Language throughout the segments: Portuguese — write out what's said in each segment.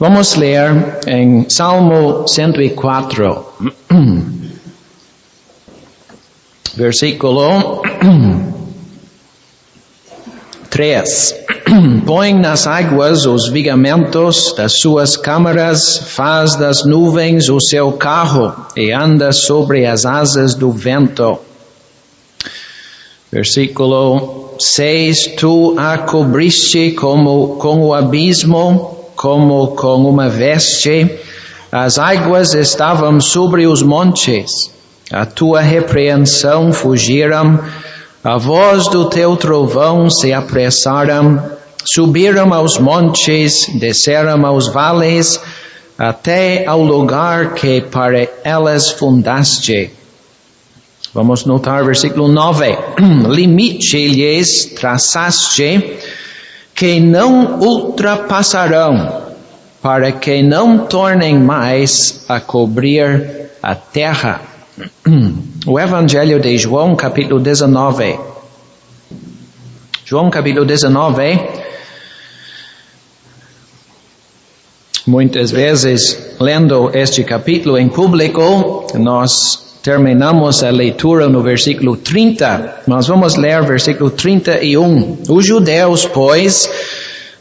Vamos ler em Salmo 104, versículo 3. Põe nas águas os vigamentos das suas câmaras, faz das nuvens o seu carro e anda sobre as asas do vento. Versículo 6. Tu a cobriste como com o abismo, como com uma veste. As águas estavam sobre os montes. A tua repreensão fugiram. A voz do teu trovão se apressaram. Subiram aos montes, desceram aos vales, até ao lugar que para elas fundaste. Vamos notar versículo 9. Limite lhes traçaste, que não ultrapassarão, para que não tornem mais a cobrir a terra. O Evangelho de João, capítulo 19. João, capítulo 19. Muitas vezes, lendo este capítulo em público, nós terminamos a leitura no versículo 30. Nós vamos ler versículo 31. Os judeus, pois,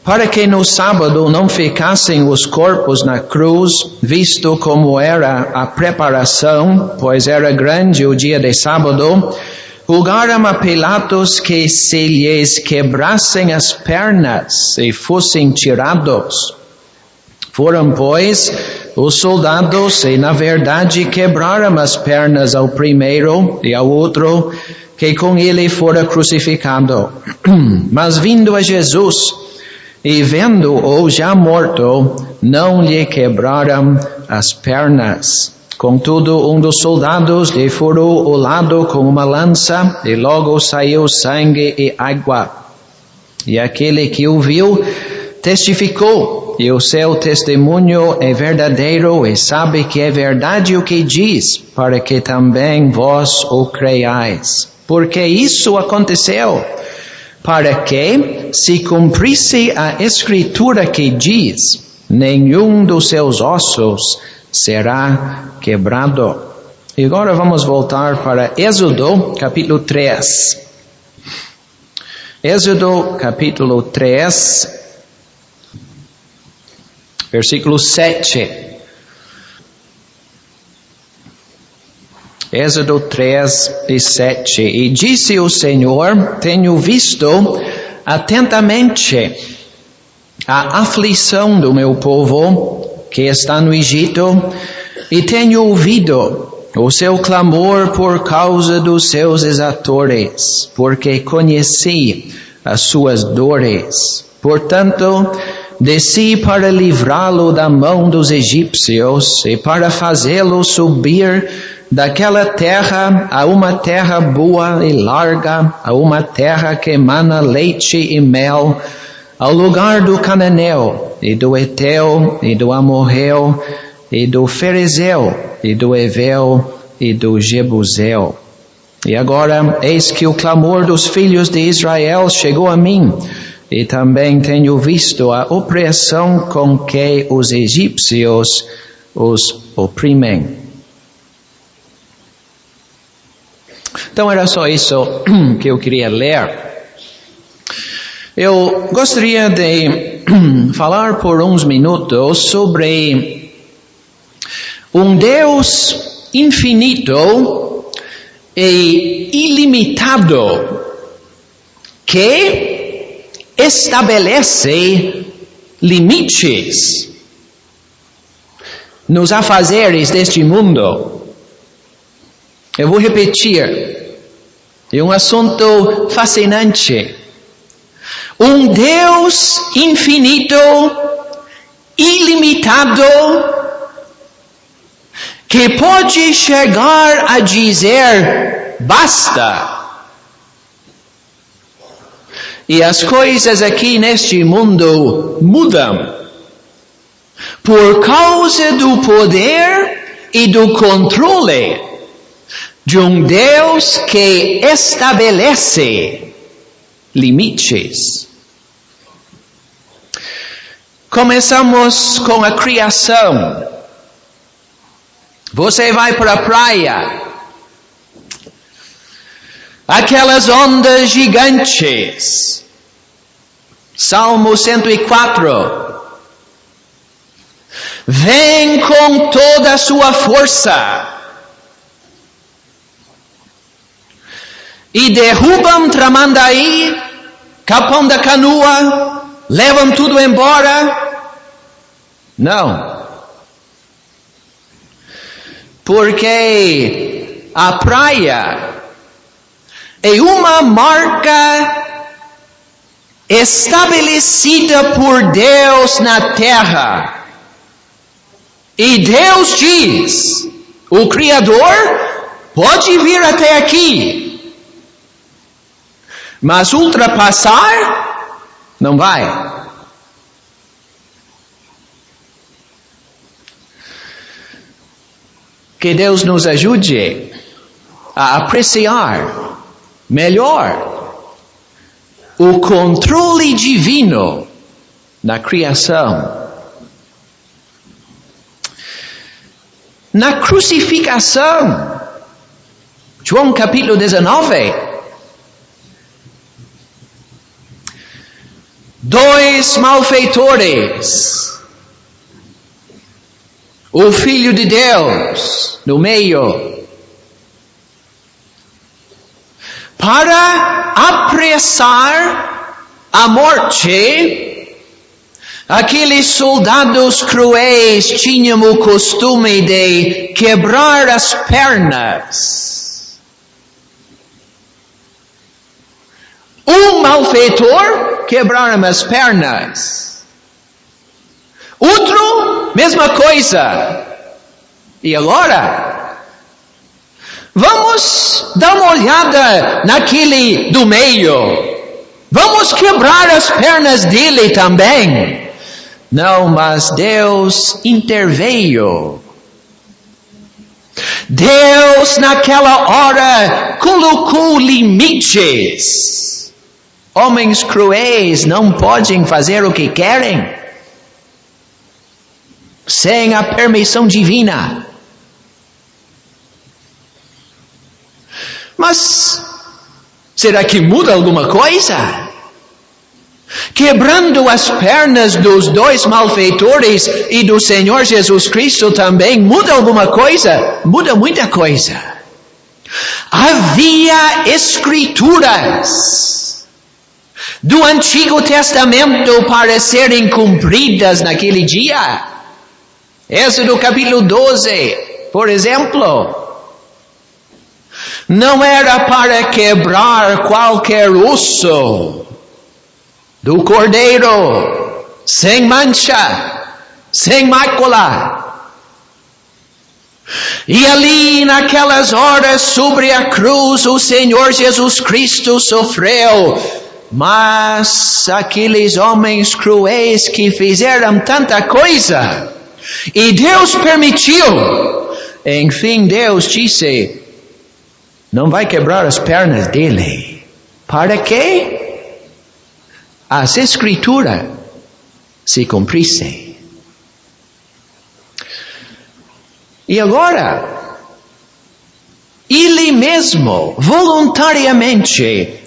para que no sábado não ficassem os corpos na cruz, visto como era a preparação, pois era grande o dia de sábado, rogaram a Pilatos que se lhes quebrassem as pernas e fossem tirados. Foram, pois, os soldados e, na verdade, quebraram as pernas ao primeiro e ao outro, que com ele fora crucificado. Mas vindo a Jesus, e vendo-o já morto, não lhe quebraram as pernas. Contudo, um dos soldados lhe furou o lado com uma lança, e logo saiu sangue e água. E aquele que o viu testificou, e o seu testemunho é verdadeiro, e sabe que é verdade o que diz, para que também vós o creiais. Porque isso aconteceu, para que se cumprisse a escritura que diz, nenhum dos seus ossos será quebrado. E agora vamos voltar para Êxodo, capítulo 3. Êxodo, capítulo 3, versículo 7. Êxodo 3 e 7. E disse o Senhor: tenho visto atentamente a aflição do meu povo que está no Egito, e tenho ouvido o seu clamor por causa dos seus exatores, porque conheci as suas dores. Portanto, desci para livrá-lo da mão dos egípcios e para fazê-lo subir daquela terra a uma terra boa e larga, a uma terra que emana leite e mel, ao lugar do cananeu, e do Eteu, e do Amorreu, e do Ferezeu, e do Eveu, e do Jebuseu. E agora, eis que o clamor dos filhos de Israel chegou a mim, e também tenho visto a opressão com que os egípcios os oprimem. Então era só isso que eu queria ler. Eu gostaria de falar por uns minutos sobre um Deus infinito e ilimitado que estabelece limites nos afazeres deste mundo. Eu vou repetir. É um assunto fascinante. Um Deus infinito, ilimitado, que pode chegar a dizer basta. E as coisas aqui neste mundo mudam por causa do poder e do controle de um Deus que estabelece limites. Começamos com a criação. Você vai para a praia. Aquelas ondas gigantes. Salmo 104. Vem com toda a sua força. E derrubam Tramandaí, Capão da Canoa, levam tudo embora. Não. Porque a praia é uma marca estabelecida por Deus na terra. E Deus diz, o Criador pode vir até aqui. Mas ultrapassar, não vai. Que Deus nos ajude a apreciar melhor o controle divino na criação. Na crucificação, João capítulo 19, 2 malfeitores, o Filho de Deus no meio, para apressar a morte. Aqueles soldados cruéis tinham o costume de quebrar as pernas. Um malfeitor quebraram as pernas. Outro, mesma coisa. E agora? Vamos dar uma olhada naquele do meio. Vamos quebrar as pernas dele também. Não, mas Deus interveio. Deus naquela hora colocou limites. Homens cruéis não podem fazer o que querem sem a permissão divina. Mas será que muda alguma coisa? Quebrando as pernas dos 2 malfeitores e do Senhor Jesus Cristo também, muda alguma coisa? Muda muita coisa. Havia escrituras do Antigo Testamento para serem cumpridas naquele dia. Êxodo capítulo 12, por exemplo. Não era para quebrar qualquer osso do cordeiro, sem mancha, sem mácula. E ali naquelas horas sobre a cruz o Senhor Jesus Cristo sofreu. Mas aqueles homens cruéis que fizeram tanta coisa, e Deus permitiu, enfim Deus disse, não vai quebrar as pernas dele. Para quê? As escrituras se cumprissem. E agora, ele mesmo voluntariamente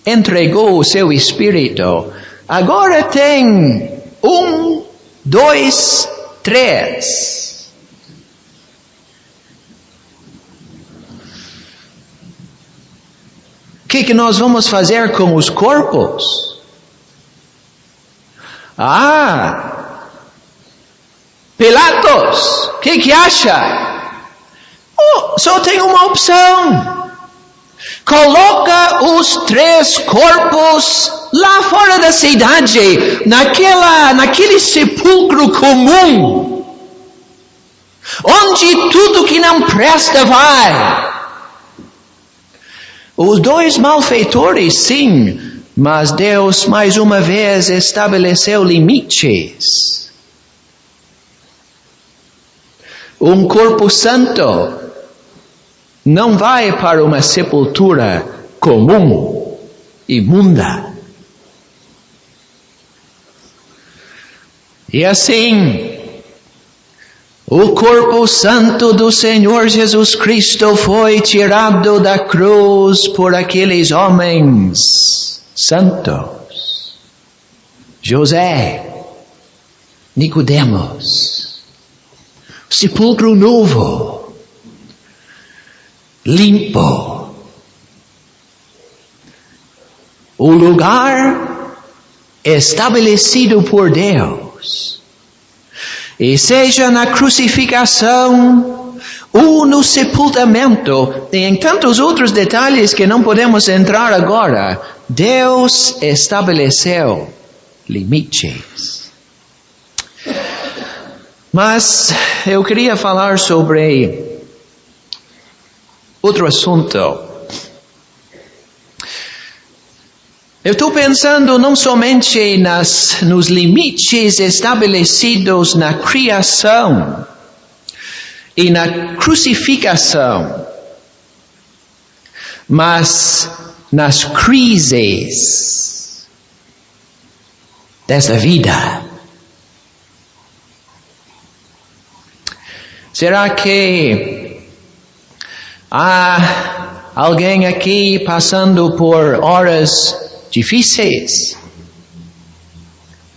entregou o seu Espírito. Agora tem 1, 2, 3. O que nós vamos fazer com os corpos? Pilatos, o que acha? Só tem uma opção. Coloca os 3 corpos lá fora da cidade, naquele sepulcro comum, onde tudo que não presta vai. Os 2 malfeitores, sim, mas Deus mais uma vez estabeleceu limites. Um corpo santo não vai para uma sepultura comum, imunda. E assim, o corpo santo do Senhor Jesus Cristo foi tirado da cruz por aqueles homens santos. José, Nicodemos, sepulcro novo, limpo. O lugar estabelecido por Deus. E seja na crucificação ou no sepultamento, e em tantos outros detalhes que não podemos entrar agora, Deus estabeleceu limites. Mas eu queria falar sobre outro assunto. Eu estou pensando não somente nos limites estabelecidos na criação e na crucificação, mas nas crises dessa vida. Será que há alguém aqui passando por horas difíceis?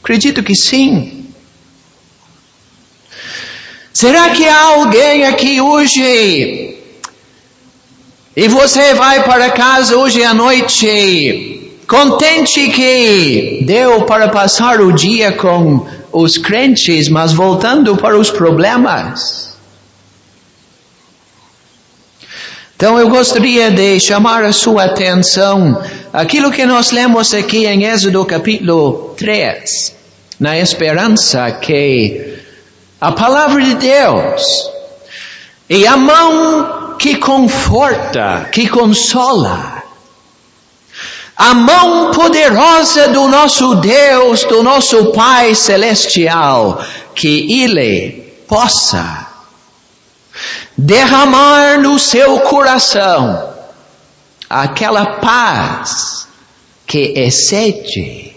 Acredito que sim. Será que há alguém aqui hoje e você vai para casa hoje à noite contente que deu para passar o dia com os crentes, mas voltando para os problemas? Então eu gostaria de chamar a sua atenção aquilo que nós lemos aqui em Êxodo capítulo 3, na esperança que a palavra de Deus e a mão que conforta, que consola, a mão poderosa do nosso Deus, do nosso Pai Celestial, que Ele possa derramar no seu coração aquela paz que excede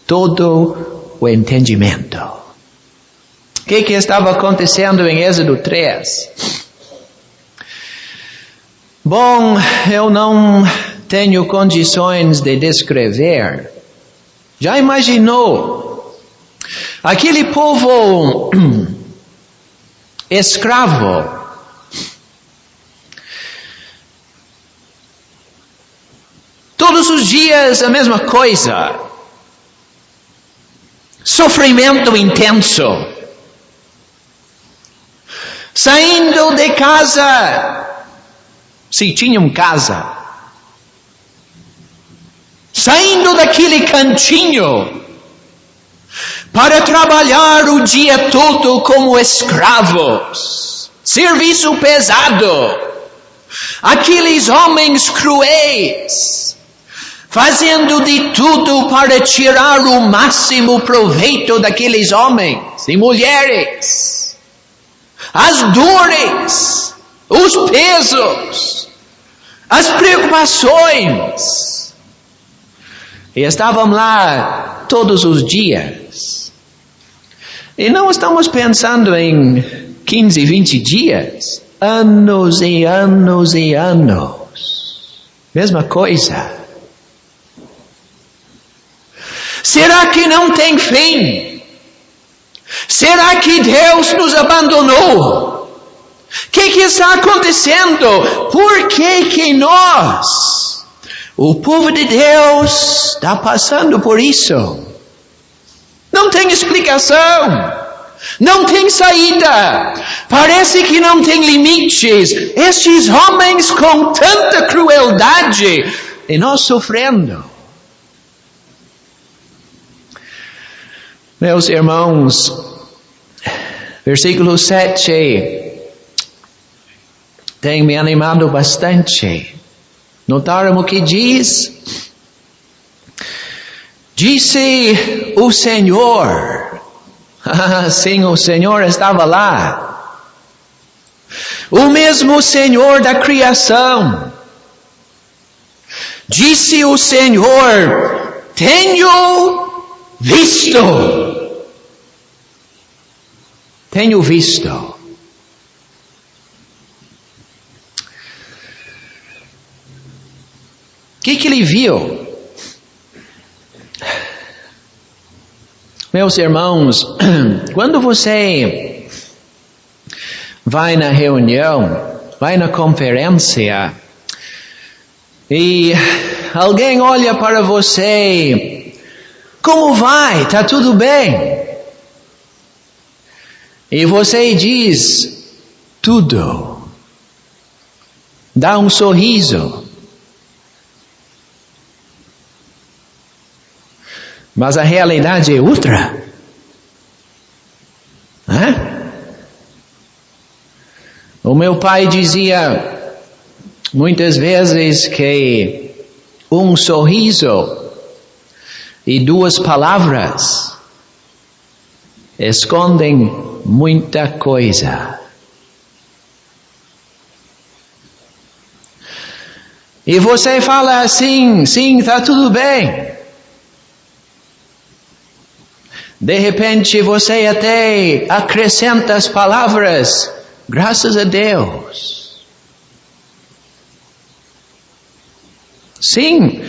todo o entendimento. O que estava acontecendo em Êxodo 3? Bom, eu não tenho condições de descrever. Já imaginou aquele povo escravo, todos os dias a mesma coisa, sofrimento intenso, saindo de casa, se tinham casa, saindo daquele cantinho para trabalhar o dia todo como escravos, serviço pesado, aqueles homens cruéis, fazendo de tudo para tirar o máximo proveito daqueles homens e mulheres, as dores, os pesos, as preocupações, e estavam lá todos os dias. E não estamos pensando em 15, 20 dias, anos e anos e anos, mesma coisa. Será que não tem fim? Será que Deus nos abandonou? O que está acontecendo? Por que nós, o povo de Deus, está passando por isso? Não tem explicação. Não tem saída. Parece que não tem limites. Estes homens com tanta crueldade e nós sofrendo. Meus irmãos, versículo 7 tem me animado bastante. Notaram o que diz? Disse o Senhor. Sim, o Senhor estava lá. O mesmo Senhor da criação. Disse o Senhor: tenho visto. Tenho visto. O que ele viu? Meus irmãos, quando você vai na reunião, vai na conferência, e alguém olha para você, como vai? Tá tudo bem? E você diz, tudo. Dá um sorriso. Mas a realidade é outra. O meu pai dizia muitas vezes que um sorriso e 2 palavras escondem muita coisa. E você fala assim, sim, está tudo bem. De repente você até acrescenta as palavras, graças a Deus. Sim,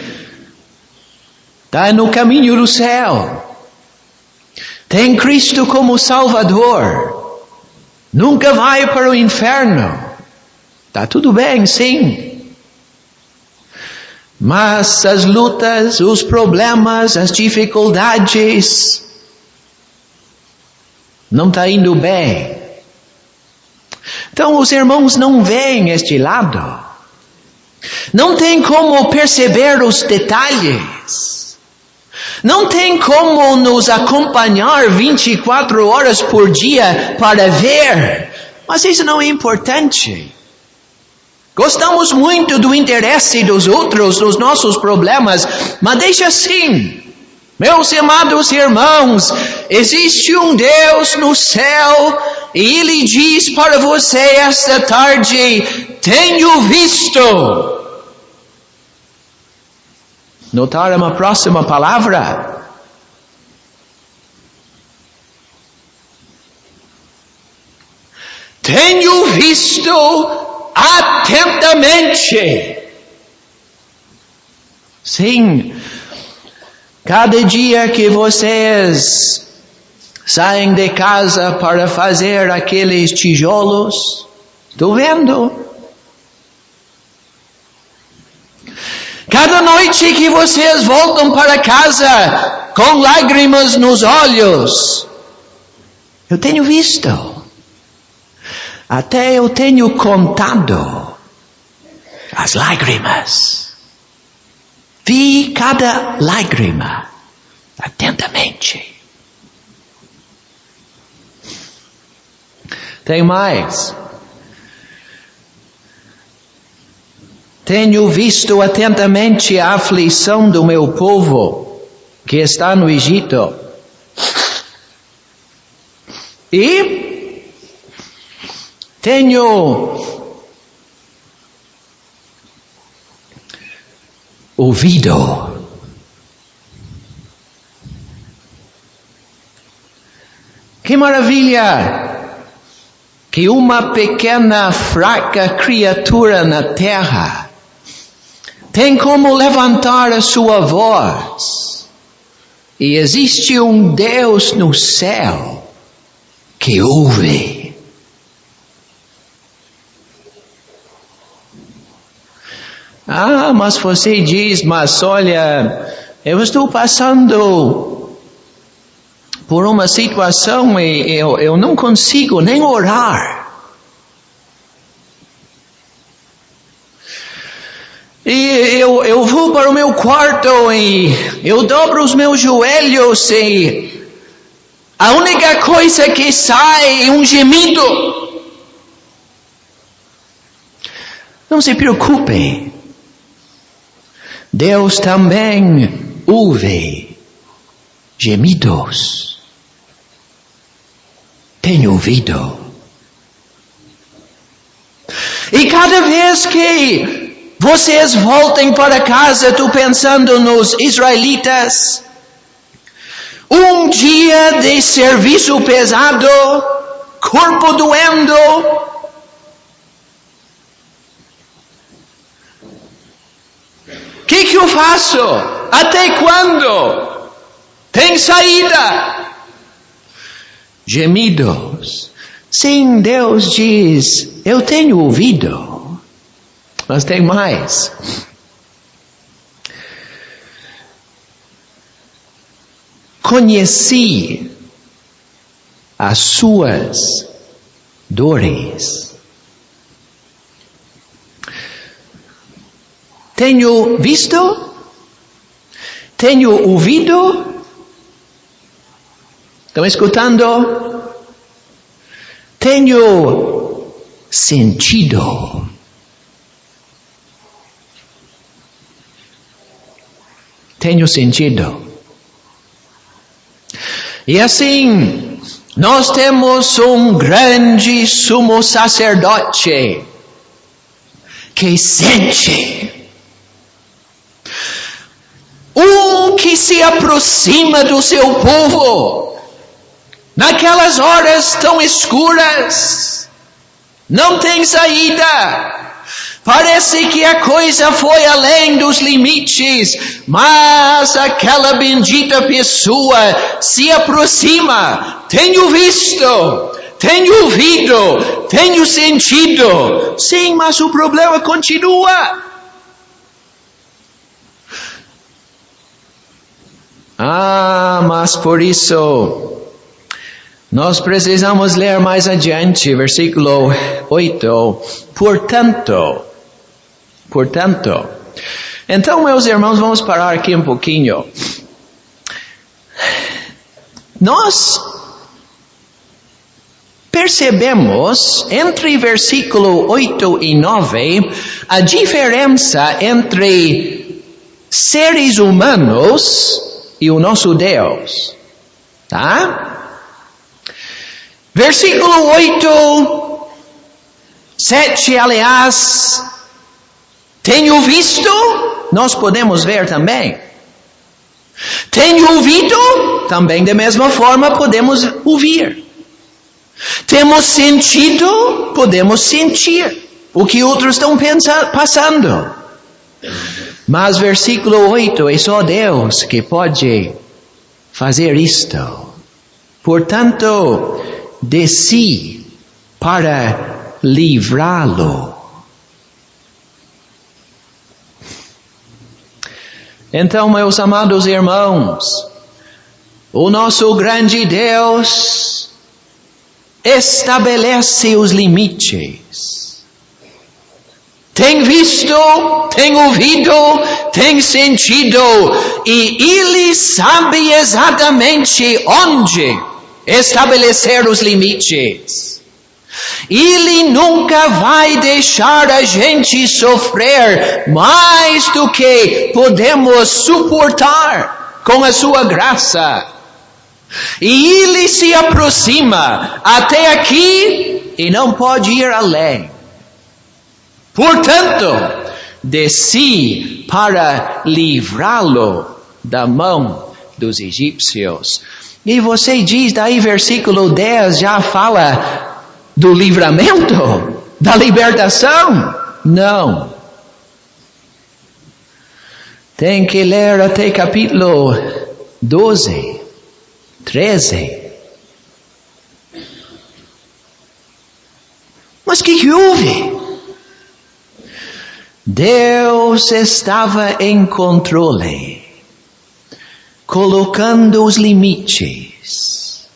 está no caminho do céu. Tem Cristo como Salvador. Nunca vai para o inferno. Está tudo bem, sim. Mas as lutas, os problemas, as dificuldades, não está indo bem. Então os irmãos não veem este lado. Não tem como perceber os detalhes. Não tem como nos acompanhar 24 horas por dia para ver. Mas isso não é importante. Gostamos muito do interesse dos outros, dos nossos problemas, mas deixa assim. Meus amados irmãos, existe um Deus no céu e Ele diz para você esta tarde, tenho visto. Notaram uma próxima palavra? Tenho visto atentamente. Sim. Cada dia que vocês saem de casa para fazer aqueles tijolos, estou vendo. Cada noite que vocês voltam para casa com lágrimas nos olhos, eu tenho visto. Até eu tenho contado as lágrimas. Vi cada lágrima atentamente. Tem mais. Tenho visto atentamente a aflição do meu povo que está no Egito. E tenho ouvido. Que maravilha que uma pequena, fraca criatura na terra tem como levantar a sua voz. E existe um Deus no céu que ouve. Mas você diz, mas olha, eu estou passando por uma situação e eu não consigo nem orar. E eu vou para o meu quarto e eu dobro os meus joelhos e a única coisa que sai é um gemido. Não se preocupe. Deus também ouve gemidos. Tenho ouvido. E cada vez que vocês voltem para casa, estou pensando nos israelitas. Um dia de serviço pesado, corpo doendo. O que eu faço? Até quando? Tem saída? Gemidos. Sim, Deus diz, eu tenho ouvido, mas tem mais. Conheci as suas dores. Tenho visto? Tenho ouvido? Estão escutando? Tenho sentido. Tenho sentido. E assim, nós temos um grande sumo sacerdote que sente. Que se aproxima do seu povo. Naquelas horas tão escuras, não tem saída. Parece que a coisa foi além dos limites, mas aquela bendita pessoa se aproxima. Tenho visto, tenho ouvido, tenho sentido. Sim, mas o problema continua. Mas por isso, nós precisamos ler mais adiante, versículo 8. Portanto. Então, meus irmãos, vamos parar aqui um pouquinho. Nós percebemos, entre versículo 8 e 9, a diferença entre seres humanos e o nosso Deus. Tá? Versículo 8, 7, aliás, tenho visto, nós podemos ver também. Tenho ouvido, também da mesma forma podemos ouvir. Temos sentido, podemos sentir o que outros estão passando. Mas versículo 8, é só Deus que pode fazer isto. Portanto, desci para livrá-lo. Então, meus amados irmãos, o nosso grande Deus estabelece os limites. Tem visto, tem ouvido, tem sentido, e Ele sabe exatamente onde estabelecer os limites. Ele nunca vai deixar a gente sofrer mais do que podemos suportar com a sua graça. E Ele se aproxima até aqui e não pode ir além. Portanto, desci para livrá-lo da mão dos egípcios. E você diz, daí versículo 10 já fala do livramento, da libertação? Não. Tem que ler até capítulo 12, 13. Mas o que houve? Deus estava em controle, colocando os limites.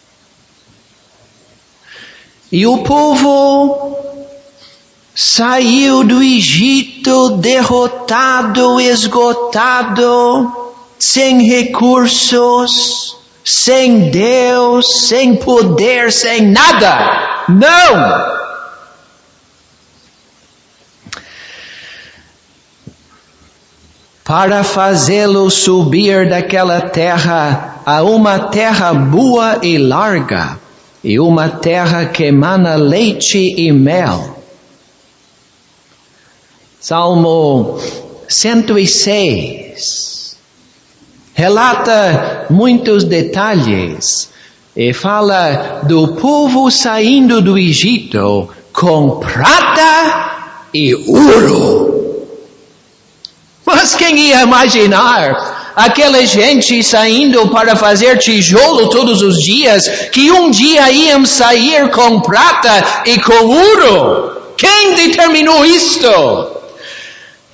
E o povo saiu do Egito derrotado, esgotado, sem recursos, sem Deus, sem poder, sem nada. Não! Para fazê-lo subir daquela terra a uma terra boa e larga, e uma terra que emana leite e mel. Salmo 106 relata muitos detalhes E fala do povo saindo do Egito com prata e ouro. Mas quem ia imaginar aquela gente saindo para fazer tijolo todos os dias, que um dia iam sair com prata e com ouro? Quem determinou isto?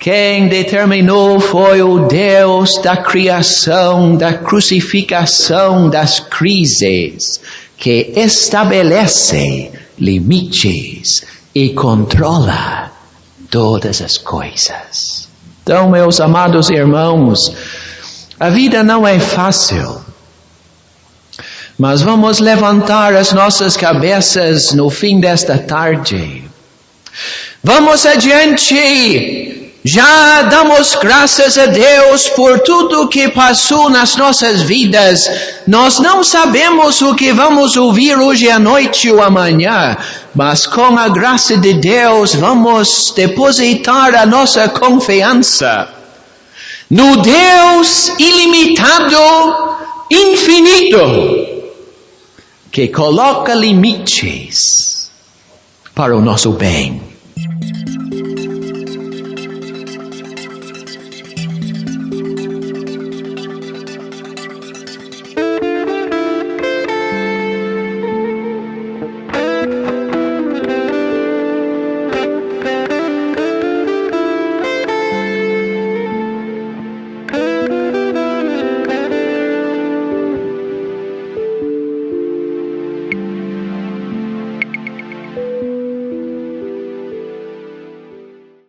Quem determinou foi o Deus da criação, da crucificação, das crises, que estabelece limites e controla todas as coisas. Então, meus amados irmãos, a vida não é fácil, mas vamos levantar as nossas cabeças no fim desta tarde. Vamos adiante. Já damos graças a Deus por tudo que passou nas nossas vidas. Nós não sabemos o que vamos ouvir hoje à noite ou amanhã, mas com a graça de Deus vamos depositar a nossa confiança no Deus ilimitado, infinito, que coloca limites para o nosso bem.